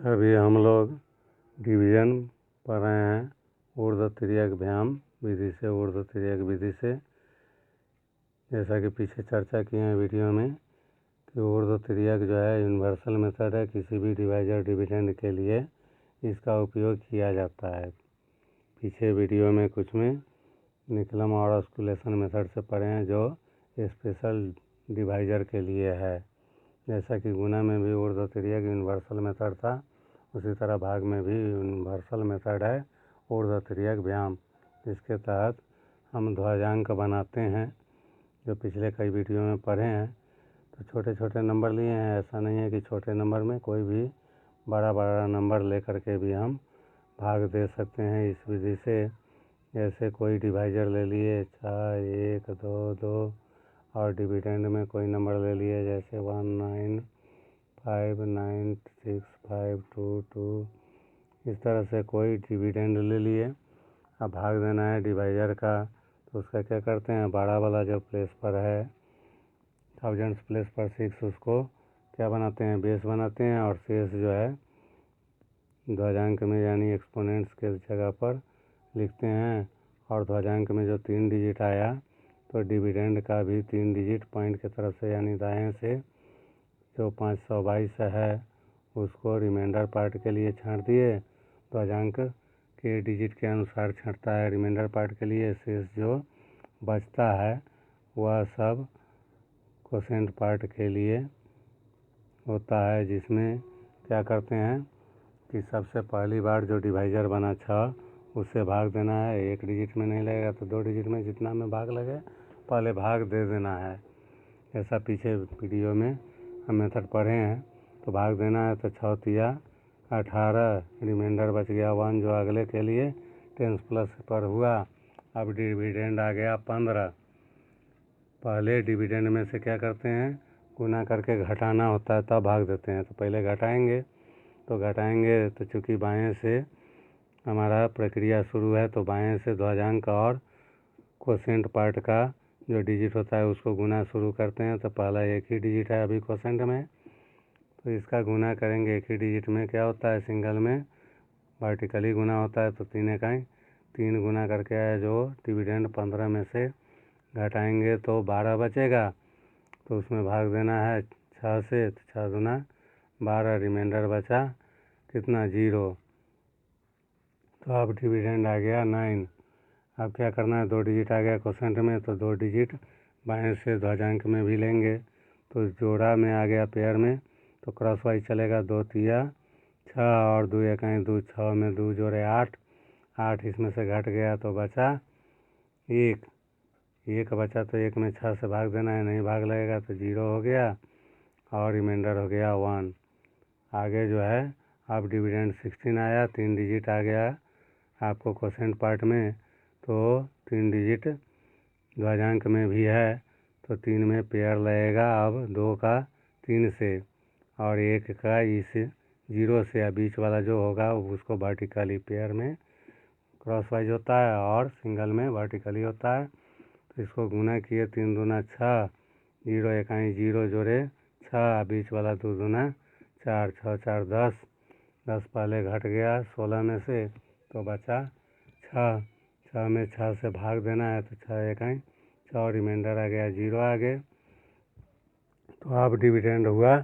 अभी हम लोग डिवीज़न पढ़ रहे हैं ऊर्ध्वतिर्यक व्यायाम विधि से ऊर्ध्वतिर्यक विधि से। जैसा कि पीछे चर्चा किए हैं वीडियो में कि ऊर्ध्वतिर्यक जो है यूनिवर्सल मेथड है, किसी भी डिवाइजर डिविडेंड के लिए इसका उपयोग किया जाता है। पीछे वीडियो में कुछ में निकलम और ऑस्कुलेशन मेथड से पढ़े हैं जो स्पेशल डिवाइजर के लिए है। जैसा कि गुना में भी ऊर्ध्वतिर्यक यूनिवर्सल मेथड था, उसी तरह भाग में भी यूनिवर्सल मेथड है ऊर्ध्वतिर्यक व्यायाम, जिसके तहत हम ध्वजांक बनाते हैं, जो पिछले कई वीडियो में पढ़े हैं। तो छोटे छोटे नंबर लिए हैं, ऐसा नहीं है कि छोटे नंबर में कोई भी बड़ा बड़ा नंबर लेकर के भी हम भाग दे सकते हैं इस विधि से। जैसे कोई डिवाइजर ले लिए 4, 1, 2, 2 और डिविडेंड में कोई नंबर ले लिए जैसे 1, 9, 5, 9, 6, 5, 2, 2। इस तरह से कोई डिविडेंड ले लिए। अब भाग देना है डिवाइजर का, तो उसका क्या करते हैं, बड़ा वाला जो प्लेस पर है थाउजेंड्स प्लेस पर 6, उसको क्या बनाते हैं, बेस बनाते हैं, और शेष जो है ध्वजांक में यानी एक्सपोनेंट्स के जगह पर लिखते हैं। और ध्वजांक में जो 3 डिजिट आया तो डिविडेंड का भी 3 डिजिट पॉइंट की तरफ से यानी दाएं से जो 522 है उसको रिमाइंडर पार्ट के लिए छांट दिए। ध्वजांक के डिजिट के अनुसार छंटता है रिमाइंडर पार्ट के लिए। शेष जो बचता है वह सब कोसेंट पार्ट के लिए होता है, जिसमें क्या करते हैं कि सबसे पहली बार जो डिवाइजर बना 6 उससे भाग देना है। 1 डिजिट में नहीं लगेगा तो 2 डिजिट में जितना में भाग लगे पहले भाग दे देना है। ऐसा पीछे वीडियो में हम मेथड पढ़े हैं। तो भाग देना है तो 6 तिया 18, रिमाइंडर बच गया 1 जो अगले के लिए 10 प्लस पर हुआ। अब डिविडेंड आ गया 15। पहले डिविडेंड में से क्या करते हैं, गुना करके घटाना होता है तब भाग देते हैं। तो पहले घटाएंगे तो चूँकि बाएं से हमारा प्रक्रिया शुरू है तो बाएं से ध्वजांक और कोसेंट पार्ट का जो डिजिट होता है उसको गुना शुरू करते हैं। तो पहला एक ही डिजिट है अभी कोसेंट में, तो इसका गुना करेंगे। एक ही डिजिट में क्या होता है, सिंगल में वर्टिकली गुना होता है तो 3 इकाई 3 गुना करके आया जो डिविडेंड 15 में से घटाएंगे तो 12 बचेगा। तो उसमें भाग देना है 6 से, तो 6 गुना 12, रिमाइंडर बचा कितना 0। तो अब डिविडेंड आ गया 9। अब क्या करना है, 2 डिजिट आ गया कोसेंट में तो 2 डिजिट बाएं से ध्वजांक में भी लेंगे। तो जोड़ा में आ गया पेयर में तो क्रॉस वाइज चलेगा। 2 तिया 6 और 2 इकाई 2, 6 में 2 जोड़े 8, 8 इसमें से घट गया तो बचा 1 बचा। तो 1 में 6 से भाग देना है, नहीं भाग लगेगा तो 0 हो गया और रिमाइंडर हो गया 1। आगे जो है अब डिविडेंड 16 आया, 3 डिजिट आ गया आपको कोसेंट पार्ट में, तो 3 डिजिट ध्वजांक में भी है तो 3 में पेयर लगेगा अब 2 का 3 से और 1 का इस 0 से। या बीच वाला जो होगा उसको वर्टिकली पेयर में क्रॉस वाइज होता है और सिंगल में वर्टिकली होता है। तो इसको गुना किए 3 दूना 6, 0 इकाई 0 जोड़े 6, बीच वाला 2 दूना 4, 6 4 10, 10 पहले घट गया 16 में से तो बचा 6। 6 में 6 से भाग देना है तो 6 इकाई 6, रिमाइंडर आ गया 0 आगे। तो अब डिविडेंड हुआ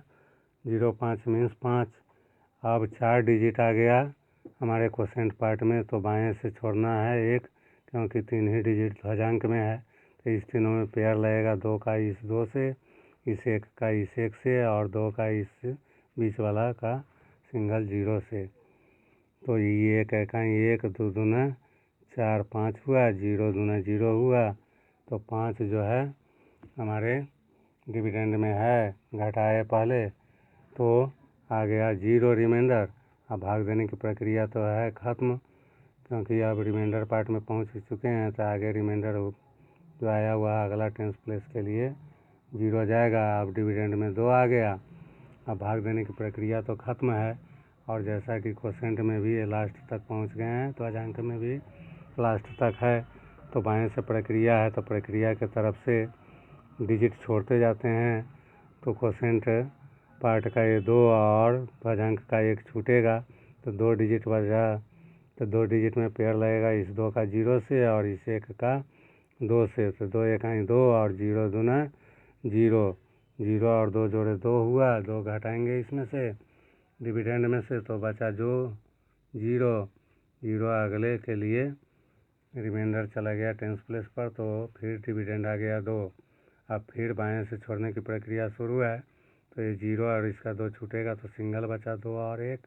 0, 5 मीन्स 5। अब 4 डिजिट आ गया हमारे कोसेंट पार्ट में तो बाएं से छोड़ना है 1, क्योंकि 3 ही डिजिट ध्वजांक में है। तो इस तीनों में पेयर लगेगा 2 का इस 2 से, इस 1 का इस 1 से और 2 का इस बीच वाला का सिंगल 0 से। तो ये 1 इकाई 1, 2 दूना 4, 5 हुआ, 0 दूना 0 हुआ। तो 5 जो है हमारे डिविडेंड में है, घटाए पहले तो आ गया 0 रिमाइंडर। अब भाग देने की प्रक्रिया तो है ख़त्म, क्योंकि अब रिमाइंडर पार्ट में पहुंच चुके हैं। तो आगे रिमाइंडर जो आया हुआ अगला 10 प्लेस के लिए 0 जाएगा। अब डिविडेंड में 2 आ गया। अब भाग देने की प्रक्रिया तो ख़त्म है, और जैसा कि कोसेंट में भी लास्ट तक पहुंच गए हैं तो ध्वजांक में भी लास्ट तक है। तो बाएं से प्रक्रिया है तो प्रक्रिया के तरफ से डिजिट छोड़ते जाते हैं। तो कोसेंट पार्ट का ये 2 और ध्वजांक का 1 छूटेगा तो 2 डिजिट बचा। तो 2 डिजिट में पेयर लगेगा इस 2 का 0 से और इस 1 का 2 से। तो 2 1 2 और 0 दूना 0। 0 और 2 जोड़े 2 हुआ। 2 घटाएंगे इसमें से डिविडेंड में से तो बचा जो 0। 0 अगले के लिए रिमाइंडर चला गया टेंस प्लेस पर, तो फिर डिविडेंड आ गया 2। अब फिर बाएं से छोड़ने की प्रक्रिया शुरू है। तो ये 0 और इसका 2 छूटेगा तो सिंगल बचा 2 और 1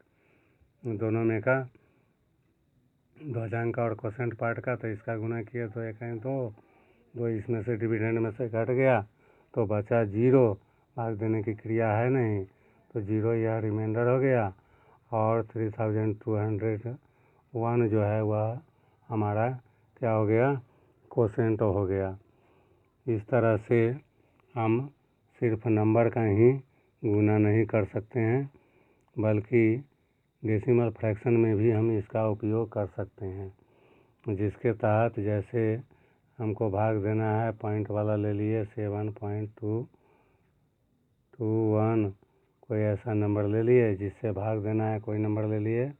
दोनों में का ध्वजांक और कोसेंट पार्ट का। तो इसका गुना किया तो 1 2 इसमें से डिविडेंड में से घट गया तो बचा 0। भाग देने की क्रिया है नहीं तो 0 यह रिमाइंडर हो गया और 3201 जो है वह हमारा क्या हो गया, कोसेंट हो गया। इस तरह से हम सिर्फ नंबर का ही गुना नहीं कर सकते हैं बल्कि डेसिमल फ्रैक्शन में भी हम इसका उपयोग कर सकते हैं, जिसके तहत जैसे हमको भाग देना है पॉइंट वाला ले लिए 7.221 कोई ऐसा नंबर ले लिए जिससे भाग देना है, कोई नंबर ले लिए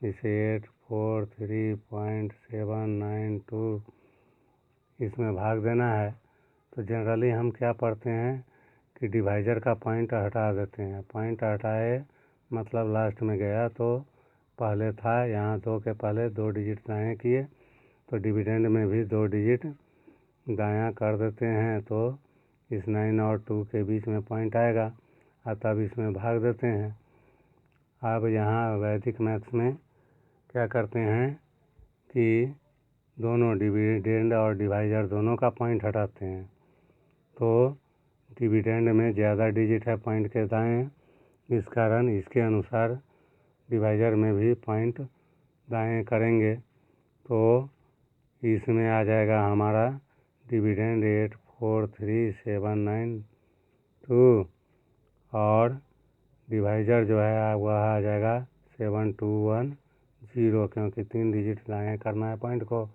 जैसे 843.792 इसमें भाग देना है। तो जनरली हम क्या पढ़ते हैं कि डिवाइजर का पॉइंट हटा देते हैं। पॉइंट हटाए मतलब लास्ट में गया तो पहले था यहाँ 2 के पहले 2 डिजिट दाएँ किए तो डिविडेंड में भी 2 डिजिट दायाँ कर देते हैं तो इस 9 और 2 के बीच में पॉइंट आएगा और तब इसमें भाग देते हैं। अब यहाँ वैदिक मैथ्स में क्या करते हैं कि दोनों डिविडेंड और डिवाइजर दोनों का पॉइंट हटाते हैं। तो डिविडेंड में ज़्यादा डिजिट है पॉइंट के दाएं, इस कारण इसके अनुसार डिवाइजर में भी पॉइंट दाएं करेंगे तो इसमें आ जाएगा हमारा डिविडेंड 843,792 और डिवाइजर जो है वह आ जाएगा 7210 क्योंकि 3 डिजिट दाएं करना है पॉइंट को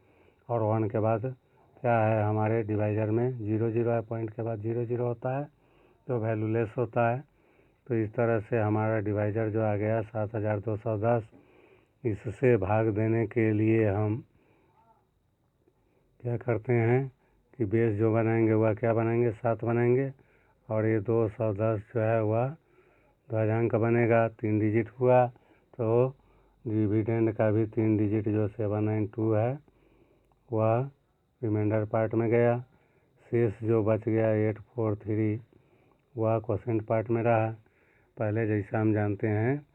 और 1 के बाद क्या है हमारे डिवाइजर में 0 0 है, पॉइंट के बाद 0 0 होता है तो वैल्यूलेस होता है। तो इस तरह से हमारा डिवाइजर जो आ गया 7210। इससे भाग देने के लिए हम क्या करते हैं कि बेस जो बनाएंगे वह क्या बनाएंगे 7 बनाएंगे और ये 210 जो है वह ध्वजांक बनेगा 3 डिजिट हुआ तो डिविडेंड का भी 3 डिजिट जो 792 है वह रिमाइंडर पार्ट में गया। शेष जो बच गया 843 वह कोसेंट पार्ट में रहा। पहले जैसा हम जानते हैं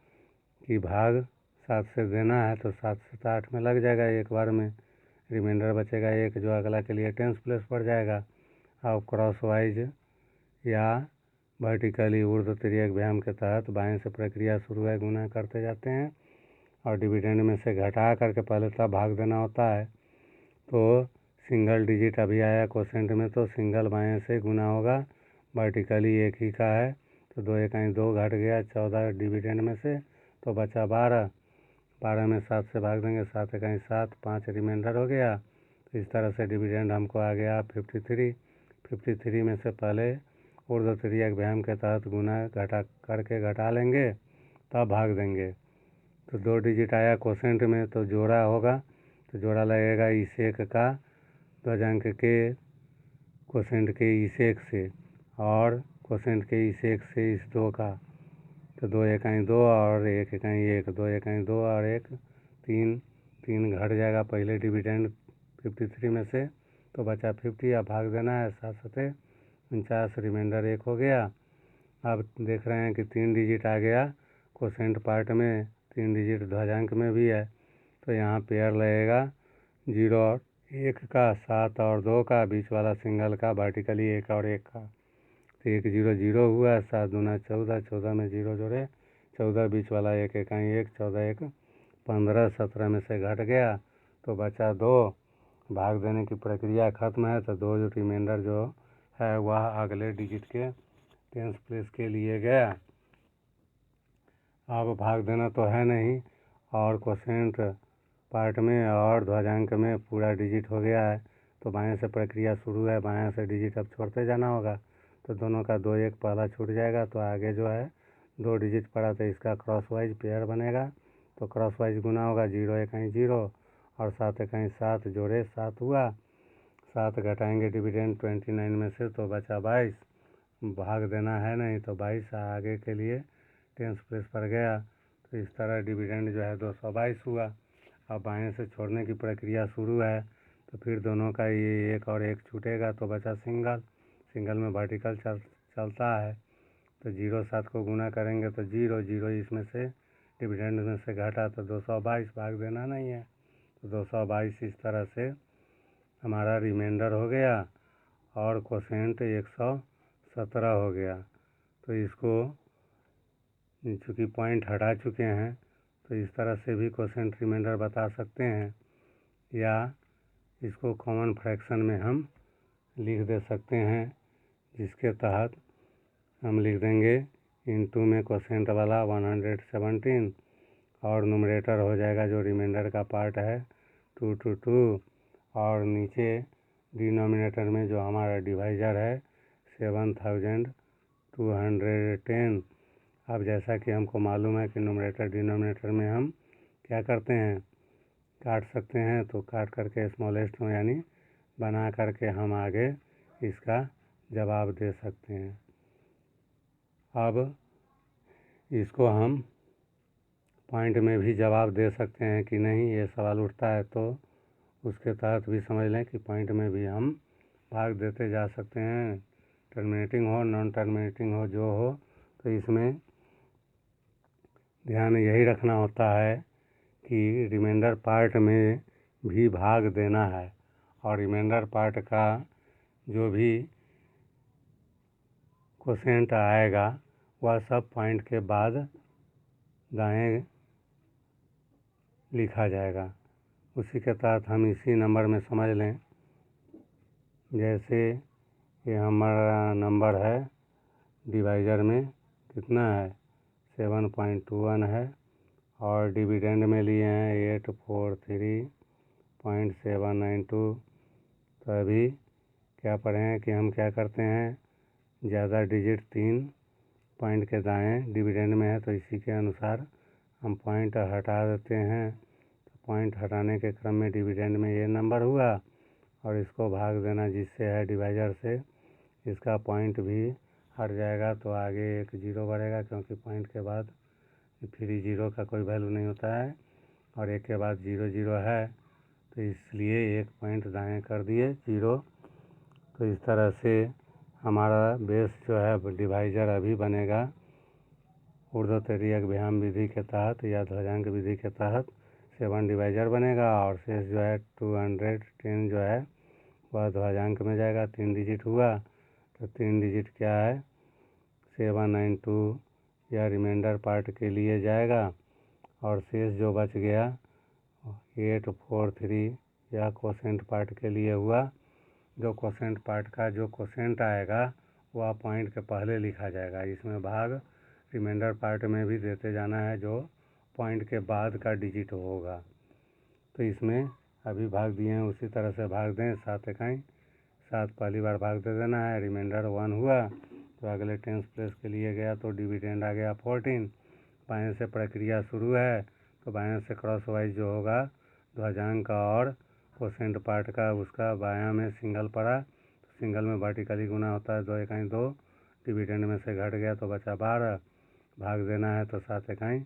कि भाग 7 से देना है तो 7 से 8 में लग जाएगा एक बार में, रिमाइंडर बचेगा 1 जो अगला के लिए टेंस प्लेस पड़ जाएगा। अब क्रॉस वाइज या वर्टिकली ऊर्ध्व तिर्यक व्यायाम के तहत बाएं से प्रक्रिया शुरू है, गुना करते जाते हैं और डिविडेंड में से घटा करके पहले तब भाग देना होता है। तो सिंगल डिजिट अभी आया कोसेंट में तो सिंगल बाएं से गुना होगा, वर्टिकली 1 ही का है तो 2 1 2 घट गया 14 डिविडेंड में से तो बचा 12। 12 में 7 से भाग देंगे 7 1 7 5 रिमाइंडर हो गया। तो इस तरह से डिविडेंड हमको आ गया 53। 53 में से पहले ऊर्ध्व तिर्यक व्यायाम के तहत गुना घटा करके घटा लेंगे तब भाग देंगे। तो 2 डिजिट आया कोसेंट में तो जोड़ा होगा तो जोड़ा लगेगा इस 1 का ध्वजांक के कोसेंट के इस 1 से और कोसेंट के इस 1 से इस 2 का तो 2 1 2 और 1 1 1 2 1 2 और 1 3 3 घट जाएगा पहले डिविडेंड 53 में से तो बचा 50। अब भाग देना है 7 7 49 रिमाइंडर 1 हो गया। अब देख रहे हैं कि 3 डिजिट आ गया कोसेंट पार्ट में, 3 डिजिट ध्वजांक में भी है तो यहाँ पेयर लगेगा 0 और 1 का, 7 और 2 का, बीच वाला सिंगल का, वर्टिकली 1 और 1 का। तो 1 0 0 हुआ 7 दूना 14, 14 में 0 जोड़े 14, बीच वाला 1 1 1 14 1 15, 17 में से घट गया तो बचा 2। भाग देने की प्रक्रिया खत्म है तो 2 जो रिमाइंडर जो है वह अगले डिजिट के टेंस प्लेस के लिए गया। अब भाग देना तो है नहीं और कोसेंट पार्ट में और ध्वजांक में पूरा डिजिट हो गया है तो बाएं से प्रक्रिया शुरू है, बाएं से डिजिट अब छोड़ते जाना होगा तो दोनों का 2 1 पहला छूट जाएगा तो आगे जो है 2 डिजिट पड़ा तो इसका क्रॉस वाइज पेयर बनेगा, तो क्रॉस वाइज गुना होगा, 0 1 0 और 7 1 7 जोड़े 7 हुआ। 7 घटाएंगे डिविडेंड 29 में से तो बचा 22, भाग देना है नहीं तो 22 आगे के लिए टेंस प्लेस पर गया, तो इस तरह डिविडेंड जो है 222 हुआ। अब बाएं से छोड़ने की प्रक्रिया शुरू है, तो फिर दोनों का ये एक और एक छूटेगा तो बचा सिंगल में वर्टिकल चलता है, तो 0 7 को गुना करेंगे तो 0 0 इसमें से डिविडेंड में से घटा तो 222, भाग देना नहीं है, तो 222 इस तरह से हमारा रिमाइंडर हो गया और कोसेंट 117 हो गया। तो इसको चूँकि पॉइंट हटा चुके हैं तो इस तरह से भी कोसेंट रिमाइंडर बता सकते हैं, या इसको कॉमन फ्रैक्शन में हम लिख दे सकते हैं, जिसके तहत हम लिख देंगे इनटू में कोसेंट वाला 117 और नुमरेटर हो जाएगा जो रिमाइंडर का पार्ट है 2 2 2 और नीचे डिनोमिनेटर में जो हमारा डिवाइजर है 7210। अब जैसा कि हमको मालूम है कि नुमरेटर डिनोमिनेटर में हम क्या करते हैं, काट सकते हैं, तो काट करके स्मॉलेस्ट में यानी बना करके हम आगे इसका जवाब दे सकते हैं। अब इसको हम पॉइंट में भी जवाब दे सकते हैं कि नहीं, ये सवाल उठता है तो उसके तहत भी समझ लें कि पॉइंट में भी हम भाग देते जा सकते हैं, टर्मिनेटिंग हो नॉन टर्मिनेटिंग हो जो हो। तो इसमें ध्यान यही रखना होता है कि रिमाइंडर पार्ट में भी भाग देना है, और रिमाइंडर पार्ट का जो भी कोसेंट आएगा वह सब पॉइंट के बाद दाएं लिखा जाएगा। उसी के तहत हम इसी नंबर में समझ लें, जैसे ये हमारा नंबर है डिवाइजर में कितना है 7.21 है और डिविडेंड में लिए हैं 843.792। तो अभी क्या पढ़े हैं कि हम क्या करते हैं, ज़्यादा डिजिट 3 पॉइंट के दाएं डिविडेंड में है तो इसी के अनुसार हम पॉइंट हटा देते हैं। तो पॉइंट हटाने के क्रम में डिविडेंड में ये नंबर हुआ और इसको भाग देना जिससे है डिवाइजर से, इसका पॉइंट भी हट जाएगा तो आगे एक 0 बढ़ेगा, क्योंकि पॉइंट के बाद फिर 0 का कोई वैल्यू नहीं होता है और एक के बाद 0 0 है, तो इसलिए एक पॉइंट दाएं कर दिए 0। तो इस तरह से हमारा बेस जो है डिवाइजर अभी बनेगा ऊर्ध्वतरीय व्यायाम विधि के तहत या ध्वजांक विधि के तहत 7 डिवाइजर बनेगा और शेष जो है 210 जो है वह ध्वजांक में जाएगा। 3 डिजिट हुआ तो 3 डिजिट क्या है 792 या रिमाइंडर पार्ट के लिए जाएगा और शेष जो बच गया 843 या कोसेंट पार्ट के लिए हुआ। जो कोसेंट पार्ट का जो कोसेंट आएगा वह पॉइंट के पहले लिखा जाएगा। इसमें भाग रिमाइंडर पार्ट में भी देते जाना है जो पॉइंट के बाद का डिजिट होगा। तो इसमें अभी भाग दिए हैं उसी तरह से भाग दें 7 इकाई 7 पहली बार भाग दे देना है, रिमाइंडर 1 हुआ तो अगले टेंस प्लेस के लिए गया तो डिविडेंड आ गया 14। बाएं से प्रक्रिया शुरू है तो बाएं से क्रॉस वाइज जो होगा ध्वजांक और कोसेंट पार्ट का उसका बायां में सिंगल पड़ा तो सिंगल में वर्टिकली गुना होता है 2 इकाई 2, डिविडेंड में से घट गया तो बचा 12, भाग देना है तो 7 इकाई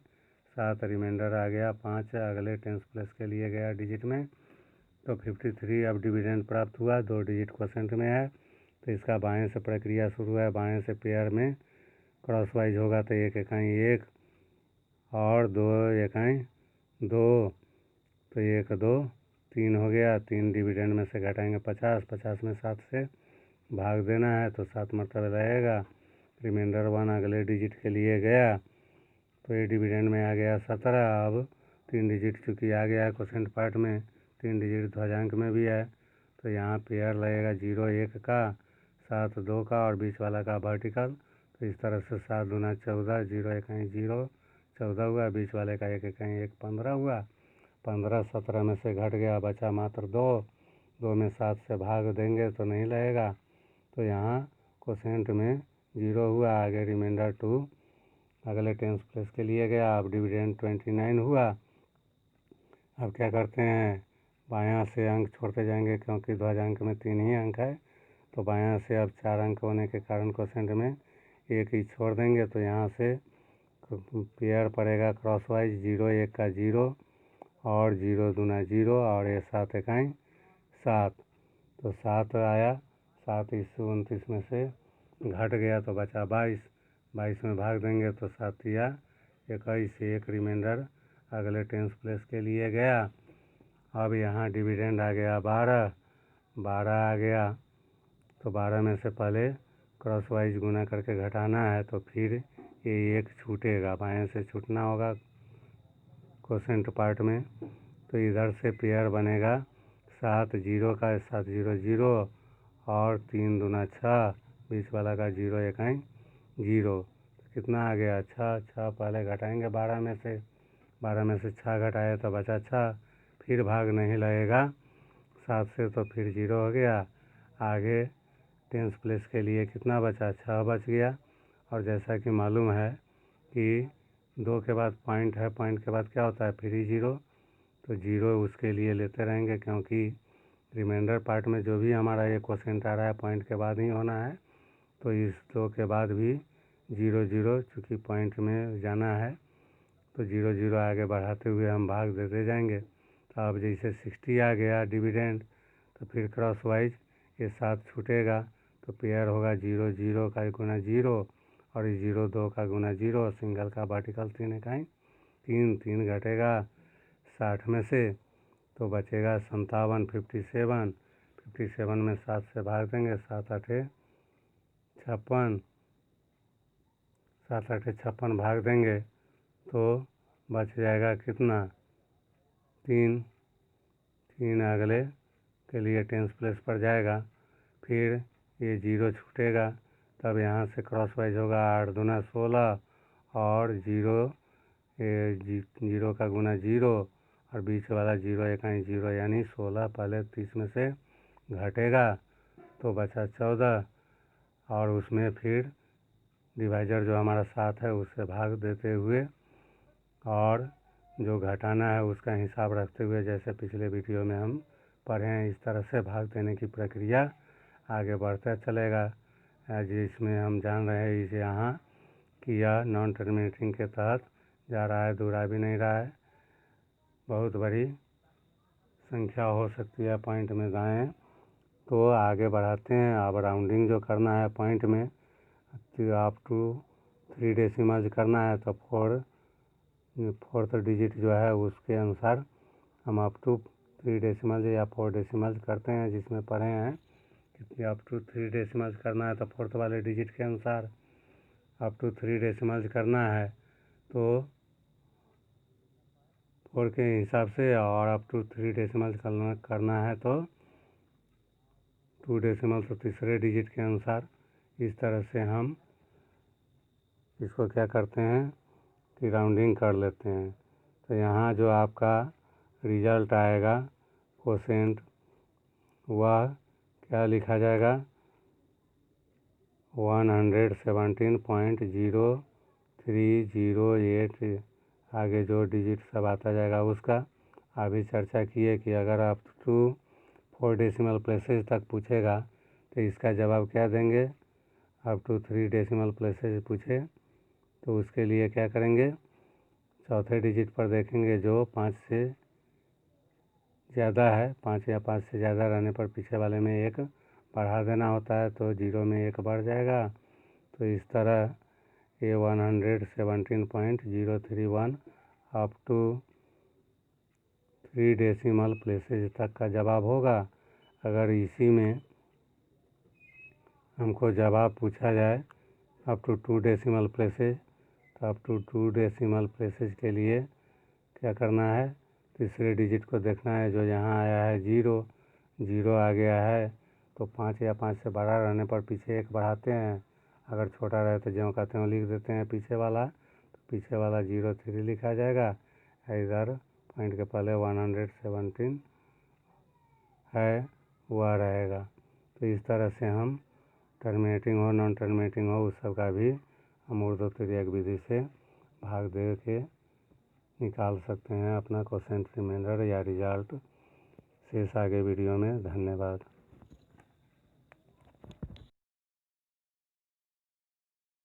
7, रिमाइंडर आ गया 5, अगले टेंस प्लेस के लिए गया डिजिट में तो 53। अब डिविडेंड प्राप्त हुआ 2 डिजिट कोसेंट में है तो इसका बाएं से प्रक्रिया शुरू है, बाएं से पेयर में क्रॉस वाइज होगा तो 1 इकाई 1 और 2 इकाई 2 तो 1 2 3 हो गया। 3 डिविडेंड में से घटाएंगे 50, 50 में 7 से भाग देना है तो 7 मरतबा रहेगा। रिमाइंडर 1 अगले डिजिट के लिए गया तो ये डिविडेंड में आ गया 17। अब 3 डिजिट चूँकि आ गया है कोसेंट पार्ट में, 3 डिजिट ध्वजांक में भी है तो यहाँ पेयर लगेगा 0 1 का 7 2 का और बीच वाला का वर्टिकल। तो इस तरह से 7 दूना 14, 0 इकाई 0 14 हुआ, बीच वाले का 1 इकाई 1 15 हुआ। 15 17 में से घट गया बचा मात्र 2 में 7 से भाग देंगे तो नहीं लगेगा तो यहाँ कोसेंट में 0 हुआ, आगे रिमाइंडर 2 अगले टेंस प्लेस के लिए गया। अब डिविडेंड 29 हुआ। अब क्या करते हैं, बायां से अंक छोड़ते जाएंगे क्योंकि ध्वजांक में 3 ही अंक है, तो बायां से अब 4 अंक होने के कारण क्वोशेंट में एक ही छोड़ देंगे, तो यहाँ से पेयर पड़ेगा क्रॉसवाइज 0 1 का 0 और 0 दूना 0 और ये 7 इकाई 7, तो 7 आया। 7 इस 29 में से घट गया तो बचा 22, 22 में भाग देंगे तो 7 या 21, एक रिमाइंडर अगले टेंस प्लेस के लिए गया। अब यहाँ डिविडेंड आ गया 12, 12 आ गया, तो 12 में से पहले क्रॉसवाइज गुना करके घटाना है, तो फिर ये एक छूटेगा, बाएं से छूटना होगा क्वोशेंट पार्ट में, तो इधर से पेयर बनेगा 7 0 का 7 0 0 और 3 दूना 6, बीच वाला का 0 इकाई 0, तो कितना आ गया 6, 6 पहले घटाएंगे 12 में से, 12 में से 6 घटाए तो बचा 6, फिर भाग नहीं लगेगा 7 से, तो फिर 0 हो गया। आगे टेंस प्लेस के लिए कितना बचा, 6 बच गया। और जैसा कि मालूम है कि 2 के बाद पॉइंट है, पॉइंट के बाद क्या होता है फिर 0, तो 0 उसके लिए लेते रहेंगे क्योंकि रिमाइंडर पार्ट में जो भी हमारा ये क्वोशेंट आ रहा है पॉइंट के बाद ही होना है, तो इस 2 के बाद भी 0 0 चूँकि पॉइंट में जाना है, तो 0 0 आगे बढ़ाते हुए हम भाग देते जाएंगे। तो अब जैसे 60 आ गया डिविडेंड, तो फिर क्रॉस वाइज ये 7 छूटेगा, तो पेयर होगा 0 0 का गुना 0 और 0 2 का गुना 0, सिंगल का वर्टिकल 3 इकाई 3, 3 घटेगा 60 में से, तो बचेगा 57, 57, 57 में 7 से भाग देंगे, 7 8 56, 7 8 56 भाग देंगे तो बच जाएगा कितना 3, 3 अगले के लिए टेंस प्लेस पर जाएगा, फिर ये 0 छूटेगा, तब यहाँ से क्रॉस वाइज होगा 8 दूना 16 और 0 0 का गुना 0 और बीच वाला 0 इकाई 0 यानी 16 पहले 30 में से घटेगा तो बचा 14, और उसमें फिर डिवाइजर जो हमारा 7 है उससे भाग देते हुए और जो घटाना है उसका हिसाब रखते हुए, जैसे पिछले वीडियो में हम पढ़े हैं, इस तरह से भाग देने की प्रक्रिया आगे बढ़ता चलेगा। जिसमें हम जान रहे हैं इसे यहाँ कि यह नॉन टर्मिनेटिंग के तहत जा रहा है, दूरा भी नहीं रहा है, बहुत बड़ी संख्या हो सकती है पॉइंट में दाएं, तो आगे बढ़ाते हैं। अब राउंडिंग जो करना है पॉइंट में, तो अप टू 3 डेसिमल्स करना है, तो 4th डिजिट जो है उसके अनुसार हम अप टू 3 डेसिमल्स या 4 डेसिमल्स करते हैं, जिसमें पढ़े हैं कि अप टू 3 डेसिमल्स करना है तो 4th वाले डिजिट के अनुसार अप टू 3 डेसिमल्स करना है तो 4 के हिसाब से, और अप टू 3 डेसिमल्स करना है तो 2 डेसिमल्स तो तीसरे डिजिट के अनुसार। इस तरह से हम इसको क्या करते हैं कि राउंडिंग कर लेते हैं। तो यहाँ जो आपका रिजल्ट आएगा क्वोशेंट, वह क्या लिखा जाएगा 117.0308, आगे जो डिजिट सब आता जाएगा उसका। अभी चर्चा किए कि अगर आप 4 डेसिमल प्लेसेस तक पूछेगा तो इसका जवाब क्या देंगे, अप टू 3 डेसिमल प्लेसेस पूछे तो उसके लिए क्या करेंगे, चौथे डिजिट पर देखेंगे जो 5 से ज़्यादा है, 5 या 5 से ज़्यादा रहने पर पीछे वाले में 1 बढ़ा देना होता है, तो 0 में 1 बढ़ जाएगा। तो इस तरह ये 117.031 अप टू 3 डेसिमल प्लेसेस तक का जवाब होगा। अगर इसी में हमको जवाब पूछा जाए अप टू 2 डेसिमल प्लेसेस, तो अप टू 2 डेसिमल प्लेसेस के लिए क्या करना है, तीसरे डिजिट को देखना है, जो यहाँ आया है 0 0 आ गया है, तो 5 या 5 से बड़ा रहने पर पीछे 1 बढ़ाते हैं, अगर छोटा रहे तो ज्यों का त्यों लिख देते हैं पीछे वाला, तो पीछे वाला 03 लिखा जाएगा। इधर पॉइंट के पहले 117 है वह रहेगा। तो इस तरह से हम टर्मिनेटिंग हो नॉन टर्मिनेटिंग हो उस सब का भी हम ऊर्ध्व तिर्यक विधि से भाग दे के निकाल सकते हैं अपना क्वेश्चन रिमाइंडर या रिजल्ट। शेष आगे वीडियो में। धन्यवाद।